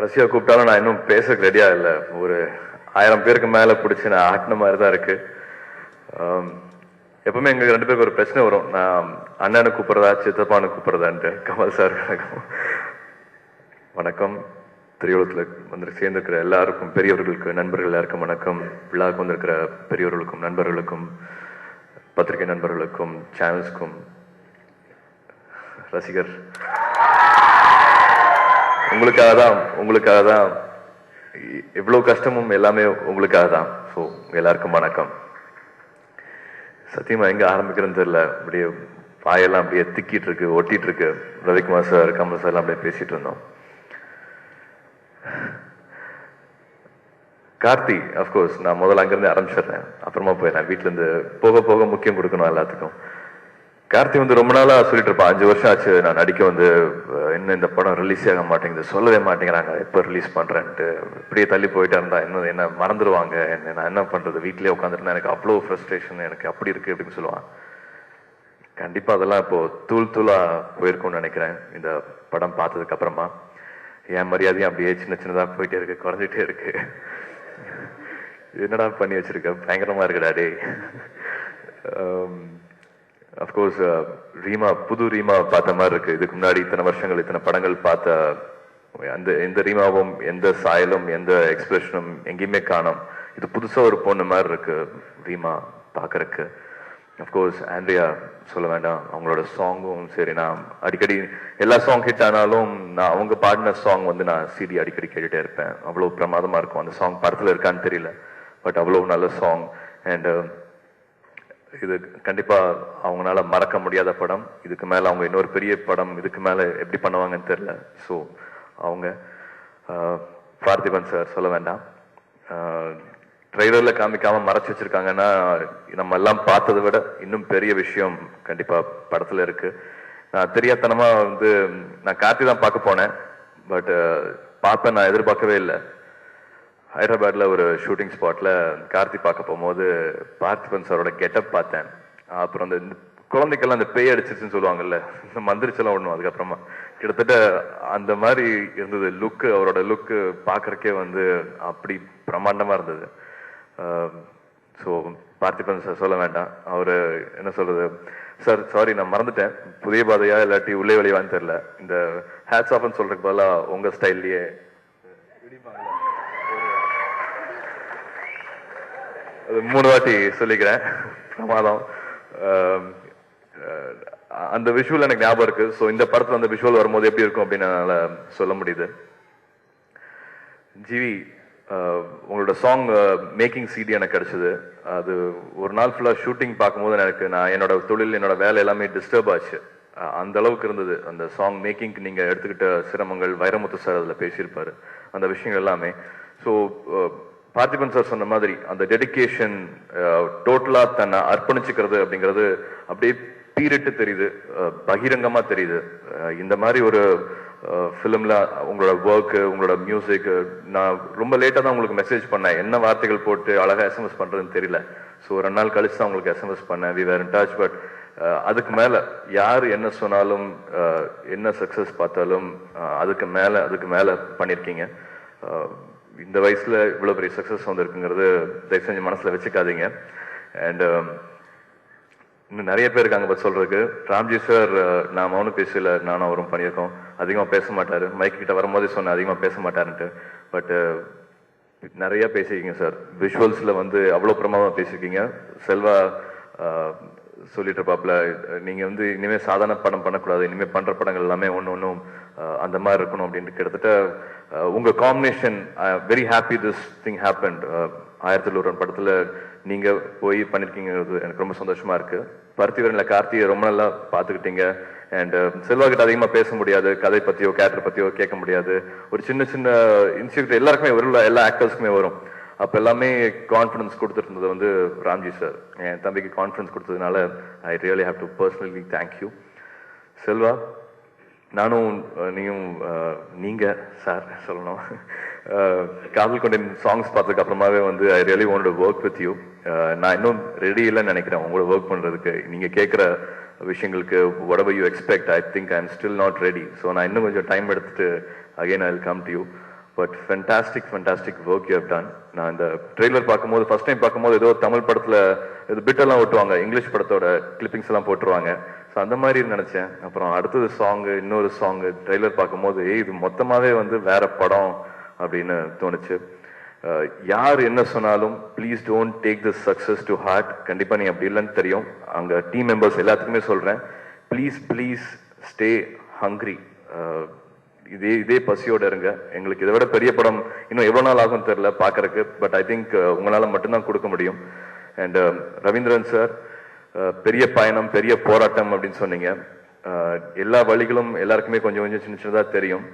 கடைசியா கூப்பிட்டாலும் நான் இன்னும் பேச ரெடியா இல்லை. ஒரு 1000 பேருக்கு மேல பிடிச்சி நான் ஆட்டின மாதிரி தான் இருக்கு. எப்பவுமே எங்களுக்கு 2 பேருக்கு ஒரு பிரச்சனை வரும். நான் அண்ணனை கூப்பிடுறதா சித்தப்பானு கூப்பிடுறதான்ட்டு. கமல் சார் வணக்கம். வணக்கம். திரையுலகத்தில் வந்து சேர்ந்திருக்கிற எல்லாருக்கும், பெரியவர்களுக்கு, நண்பர்கள் எல்லாருக்கும் வணக்கம். விழாவுக்கு வந்திருக்கிற பெரியவர்களுக்கும், நண்பர்களுக்கும், பத்திரிகை நண்பர்களுக்கும், சேனல்ஸ்க்கும், ரசிகர் உங்களுக்காக தான் எவ்வளவு கஷ்டமும் எல்லாமே உங்களுக்காக தான். ஸோ எல்லாருக்கும் வணக்கம். சத்தியமா எங்க ஆரம்பிக்கிறேன்னு தெரியல. அப்படியே வாயெல்லாம் அப்படியே திக்கிட்டு இருக்கு, ஒட்டிட்டு இருக்கு. ரவிக்குமார் சார், கமல் சார் எல்லாம் அப்படியே பேசிட்டு இருந்தோம். கார்த்தி, அப்கோர்ஸ் நான் முதல்ல அங்கிருந்து ஆரம்பிச்சிடுறேன், அப்புறமா போயிடுறேன். வீட்டுல இருந்து போக போக முக்கியம் கொடுக்கணும் எல்லாத்துக்கும். கார்த்தி வந்து ரொம்ப நாளா சொல்லிட்டு இருப்பான், 5 வருஷம் ஆச்சு நான் நடிக்க வந்து, இன்னும் இந்த படம் ரிலீஸ் ஆக மாட்டேங்குது, சொல்லவே மாட்டேங்கிறாங்க எப்போ ரிலீஸ் பண்றேன்ட்டு. இப்படியே தள்ளி போயிட்டா இருந்தா இன்னும் என்ன மறந்துடுவாங்க, நான் என்ன பண்றது, வீட்லயே உட்காந்துருந்தா எனக்கு அவ்வளோ ஃப்ரஸ்ட்ரேஷன், எனக்கு அப்படி இருக்கு அப்படின்னு சொல்லுவான். கண்டிப்பா அதெல்லாம் இப்போ தூளா போயிருக்கும்னு நினைக்கிறேன் இந்த படம் பார்த்ததுக்கு அப்புறமா. என் மரியாதையும் அப்படியே சின்ன சின்னதா போயிட்டே இருக்கு, குறைஞ்சிட்டே இருக்கு. என்னடா பண்ணி வச்சிருக்க, பயங்கரமா இருக்குடா டே. அப்கோர்ஸ் ரீமா, புது ரீமா பார்த்த மாதிரி இருக்கு. இதுக்கு முன்னாடி இத்தனை வருஷங்கள் இத்தனை படங்கள் பார்த்த அந்த எந்த ரீமாவும், எந்த சாயலும், எந்த எக்ஸ்பிரஷனும் எங்கேயுமே காணும். இது புதுசா ஒரு பொண்ணு மாதிரி இருக்கு ரீமா பார்க்கறதுக்கு. அப்கோர்ஸ் ஆண்ட்ரியா சொல்ல வேண்டாம், அவங்களோட சாங்கும் சரி. நான் அடிக்கடி எல்லா சாங் ஹிட் ஆனாலும் நான் அவங்க பாடின சாங் வந்து நான் சிடி அடிக்கடி கேட்டுட்டே இருப்பேன். அவ்வளோ பிரமாதமா இருக்கும். அந்த சாங் படத்துல இருக்கான்னு தெரியல, பட் அவ்வளோ நல்ல சாங். அண்ட் இது கண்டிப்பா அவங்களால மறக்க முடியாத படம். இதுக்கு மேல அவங்க இன்னொரு பெரிய படம் இதுக்கு மேல எப்படி பண்ணுவாங்கன்னு தெரியல. ஸோ அவங்க பார்த்திபன் சார் சொல்ல வேண்டாம், ட்ரெய்லர்ல காமிக்காம மறைச்சு வச்சிருக்காங்கன்னா நம்ம எல்லாம் பார்த்ததை விட இன்னும் பெரிய விஷயம் கண்டிப்பா படத்துல இருக்கு. நான் தெரியாதனமா வந்து நான் கார்த்தி தான் பார்க்க போனேன், பட் பார்ப்பேன் நான் எதிர்பார்க்கவே இல்லை. ஹைதராபாத்ல ஒரு ஷூட்டிங் ஸ்பாட்ல கார்த்தி பார்க்க போகும்போது பார்த்திபன் சாரோட கெட்டப் பார்த்தேன். அப்புறம் அந்த குழந்தைக்கெல்லாம் அந்த பேய் அடிச்சிருச்சுன்னு சொல்லுவாங்கல்ல, இந்த மந்திரிச்செல்லாம் ஒண்ணும். அதுக்கப்புறமா கிட்டத்தட்ட அந்த மாதிரி இருந்தது லுக்கு. அவரோட லுக்கு பார்க்கறக்கே வந்து அப்படி பிரம்மாண்டமா இருந்தது. ஸோ பார்த்திபன் சார் சொல்ல வேண்டாம். அவரு என்ன சொல்றது, சார் சாரி நான் மறந்துட்டேன், புதிய பாதையா இல்லாட்டி உள்ளே வெளியான்னு தெரியல, இந்த ஹேட்ஸ் ஆஃப்னு சொல்றதுக்கு பதிலாக உங்க ஸ்டைல்லையே 3 வாட்டி சொல்லிக்கிறேன். பிரமாதம். அந்த விஷுவல் எனக்கு ஞாபகம் இருக்கு. ஸோ இந்த படத்துல அந்த விஷுவல் வரும்போது எப்படி இருக்கும் அப்படின்னு என்னால சொல்ல முடியுது. ஜிவி, உங்களோட சாங் மேக்கிங் சிடி எனக்கு கிடைச்சது. அது ஒரு நாள் ஃபுல்லா ஷூட்டிங் பார்க்கும்போது எனக்கு என்னோட தொழில், என்னோட வேலை எல்லாமே டிஸ்டர்ப் ஆச்சு. அந்த அளவுக்கு இருந்தது அந்த சாங் மேக்கிங்க்கு நீங்க எடுத்துக்கிட்ட சிரமங்கள். வைரமுத்து சார் அதுல பேசியிருப்பாரு அந்த விஷயங்கள் எல்லாமே. ஸோ பார்த்திபன் சார் சொன்ன மாதிரி அந்த டெடிக்கேஷன், டோட்டலா தன்னை அர்ப்பணிச்சுக்கிறது அப்படிங்கிறது அப்படியே பீரிட்டு தெரியுது, பகிரங்கமா தெரியுது. இந்த மாதிரி ஒரு ஃபிலிம்ல உங்களோட ஒர்க்கு, உங்களோட மியூசிக், நான் ரொம்ப லேட்டா தான் உங்களுக்கு மெசேஜ் பண்ணேன், என்ன வார்த்தைகள் போட்டு அழகா எஸ்எம்எஸ் பண்றதுன்னு தெரியல. ஸோ 2 நாள் கழிச்சு தான் உங்களுக்கு எஸ்எம்எஸ் பண்ணேன். We were in touch. But அதுக்கு மேல யார் என்ன சொன்னாலும், என்ன சக்சஸ் பார்த்தாலும் அதுக்கு மேல பண்ணிருக்கீங்க. இந்த வயசுல இவ்வளவு பெரிய சக்சஸ் வந்திருக்குங்கிறது தயவு செஞ்சு மனசுல வச்சுக்காதீங்க. அண்ட் இன்னும் நிறைய பேர் இருக்காங்க பட் சொல்றதுக்கு. ராம்ஜி சார், நான் மௌனம் பேசல, நானும் அவரும் பண்ணியிருக்கோம். அதிகமா பேச மாட்டாரு, மைக் கிட்ட வரும்போதே சொன்னேன் அதிகமா பேச மாட்டாருன்ட்டு. பட் நிறைய பேசிருக்கீங்க சார். விஷுவல்ஸ்ல வந்து அவ்வளவு பிரமாதமா பேசிருக்கீங்க. செல்வா சொல்லிட்டு இருப்பாப்ல, நீங்க வந்து இனிமே சாதாரண படம் பண்ணக்கூடாது, இனிமே பண்ற படங்கள் எல்லாமே ஒன்னும் அந்த மாதிரி இருக்கணும் அப்படின்ட்டு. கிட்டத்தட்ட உங்க combination, very happy this thing happened. 1001 படத்துல நீங்க போய் பண்ணிருக்கீங்கிறது எனக்கு ரொம்ப சந்தோஷமா இருக்கு. பருத்திவரன்ல கார்த்தியை ரொம்ப நல்லா பாத்துக்கிட்டீங்க. அண்ட் செல்வா கிட்ட அதிகமா பேச முடியாது, கதை பத்தியோ கேரக்டர் பத்தியோ கேட்க முடியாது. ஒரு சின்ன சின்ன இன்ஸ்டியூட் எல்லாருக்குமே வரும், எல்லா ஆக்டர்ஸ்க்குமே வரும். அப்ப எல்லாமே கான்ஃபிடன்ஸ் கொடுத்துட்டு இருந்தது வந்து ராம்ஜி சார். என் தம்பிக்கு கான்ஃபிடன்ஸ் கொடுத்ததுனால I really have to personally thank you. Selva, நானும் நீங்க சார் சொல்லணும், காதல் கொண்டேன் சாங்ஸ் பார்த்ததுக்கு அப்புறமாவே வந்து I really want to work with you. நான் இன்னும் ரெடி இல்லைன்னு நினைக்கிறேன் உங்களோட ஒர்க் பண்றதுக்கு. நீங்க கேட்குற விஷயங்களுக்கு whatever you expect, I think I'm still not ready. So நான் இன்னும் கொஞ்சம் டைம் எடுத்துட்டு again I'll come to you. But fantastic work you have done. நான் இந்த ட்ரெய்லர் பார்க்கும்போது ஃபர்ஸ்ட் டைம் பார்க்கும்போது ஏதோ தமிழ் படத்துல இது பிட்டெல்லாம் ஓட்டுவாங்க, இங்கிலீஷ் படத்தோட கிளிப்பிங்ஸ் எல்லாம் போட்டுருவாங்க. ஸோ அந்த மாதிரி நினைச்சேன். அப்புறம் அடுத்தது சாங்கு, இன்னொரு சாங்கு ட்ரெய்லர் பார்க்கும்போது இது மொத்தமாவே வந்து வேற படம் அப்படின்னு தோணுச்சு. யார் என்ன சொன்னாலும் please don't take this success to heart. கண்டிப்பா நீ அப்படி இல்லைன்னு தெரியும். அங்க டீம் மெம்பர்ஸ் எல்லாத்துக்குமே சொல்றேன், ப்ளீஸ் ஸ்டே ஹங்க்ரி. இதே பசியோட இருங்க. எங்களுக்கு இதை விட பெரிய படம் இன்னும் எவ்வளவு நாள் ஆகும் தெரியல பாக்குறதுக்கு. பட் ஐ திங்க் உங்களால மட்டும்தான் கொடுக்க முடியும். அண்ட் ரவீந்திரன் சார், பெரிய பயணம், பெரிய போராட்டம் அப்படின்னு சொன்னீங்க. எல்லா வழிகளும் எல்லாருக்குமே கொஞ்சம் கொஞ்சம் சின்னதா தெரியும்.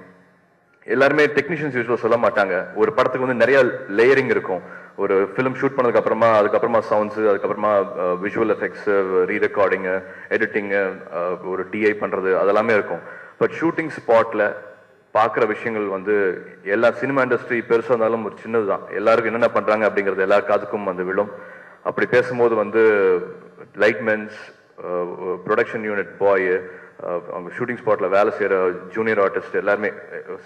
எல்லாருமே டெக்னீஷியன்ஸ் யூஸ்வலா சொல்ல மாட்டாங்க. ஒரு படத்துக்கு வந்து நிறைய லேயரிங் இருக்கும். ஒரு ஃபிலிம் ஷூட் பண்ணதுக்கு அதுக்கப்புறமா சவுண்ட்ஸ், அதுக்கப்புறமா விஷுவல் எஃபெக்ட்ஸ், ரீரெக்கார்டிங், எடிட்டிங், ஒரு டிஐ பண்றது அதெல்லாமே இருக்கும். பட் ஷூட்டிங் ஸ்பாட்ல பார்க்குற விஷயங்கள் வந்து எல்லா சினிமா இண்டஸ்ட்ரி பெருசாக இருந்தாலும் ஒரு சின்னதுதான். எல்லாருக்கும் என்னென்ன பண்றாங்க அப்படிங்கிறது எல்லா காதுக்கும் வந்து விழும். அப்படி பேசும்போது வந்து லைட்மென்ஸ், ப்ரொடக்ஷன் யூனிட் பாய், அவங்க ஷூட்டிங் ஸ்பாட்ல வேலை செய்யற ஜூனியர் ஆர்டிஸ்ட் எல்லாருமே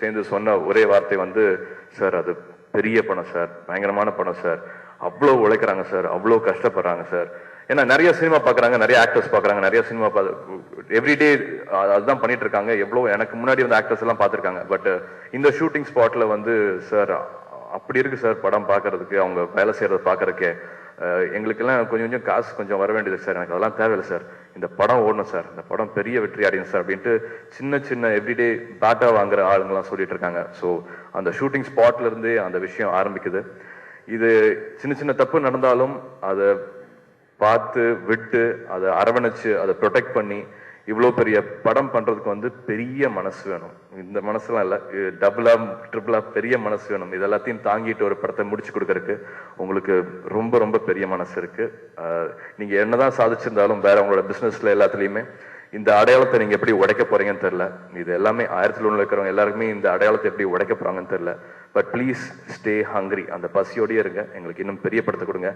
சேர்ந்து சொன்ன ஒரே வார்த்தை வந்து, சார் அது பெரிய படம் சார், பயங்கரமான படம் சார், அவ்வளோ உழைக்கிறாங்க சார், அவ்வளோ கஷ்டப்படுறாங்க சார். ஏன்னா நிறைய சினிமா பாக்குறாங்க, நிறைய ஆக்டர்ஸ் பாக்குறாங்க, நிறைய சினிமா எவ்ரிடே அதுதான் பண்ணிட்டு இருக்காங்க. எவ்வளவு எனக்கு முன்னாடி வந்து ஆக்டர்ஸ் எல்லாம் பார்த்திருக்காங்க. பட் இந்த ஷூட்டிங் ஸ்பாட்ல வந்து சார் அப்படி இருக்கு சார் படம் பாக்குறதுக்கு, அவங்க வேலை செய்யறத பாக்குறதுக்கே. எங்களுக்கெல்லாம் கொஞ்சம் காசு கொஞ்சம் வர வேண்டியது சார், எனக்கு அதெல்லாம் தேவையில்லை சார், இந்த படம் ஓடணும் சார், இந்த படம் பெரிய வெற்றி அடையும் சார் அப்படின்ட்டு சின்ன எவ்ரிடே பேட்டா வாங்குற ஆளுங்கெல்லாம் சொல்லிட்டு இருக்காங்க. ஸோ அந்த ஷூட்டிங் ஸ்பாட்ல இருந்தே அந்த விஷயம் ஆரம்பிக்குது. இது சின்ன தப்பு நடந்தாலும் அதை பார்த்து விட்டு அதை அரவணைச்சு அதை ப்ரொடெக்ட் பண்ணி இவ்வளோ பெரிய படம் பண்றதுக்கு வந்து பெரிய மனசு வேணும். இந்த மனசுலாம் இல்லை, டபுளா ட்ரிபிளா பெரிய மனசு வேணும். இது எல்லாத்தையும் தாங்கிட்டு ஒரு படத்தை முடிச்சு கொடுக்கறதுக்கு உங்களுக்கு ரொம்ப பெரிய மனசு இருக்கு. நீங்க என்னதான் சாதிச்சிருந்தாலும் வேற உங்களோட பிசினஸ்ல எல்லாத்துலயுமே இந்த அடையாளத்தை நீங்க எப்படி உடைக்க போறீங்கன்னு தெரியல. இது எல்லாமே 1001 இருக்கிறவங்க எல்லாருக்குமே இந்த அடையாளத்தை எப்படி உடைக்க போறாங்கன்னு தெரியல. பட் ப்ளீஸ் ஸ்டே ஹங்க்ரி, அந்த பசியோடயே இருங்க. எங்களுக்கு இன்னும் பெரிய படத்தை கொடுங்க.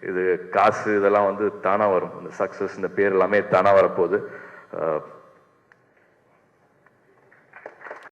இது காசு இதெல்லாம் வந்து தானா வரும். இந்த சக்சஸ், இந்த பேர் எல்லாமே தானா வரப்போகுது.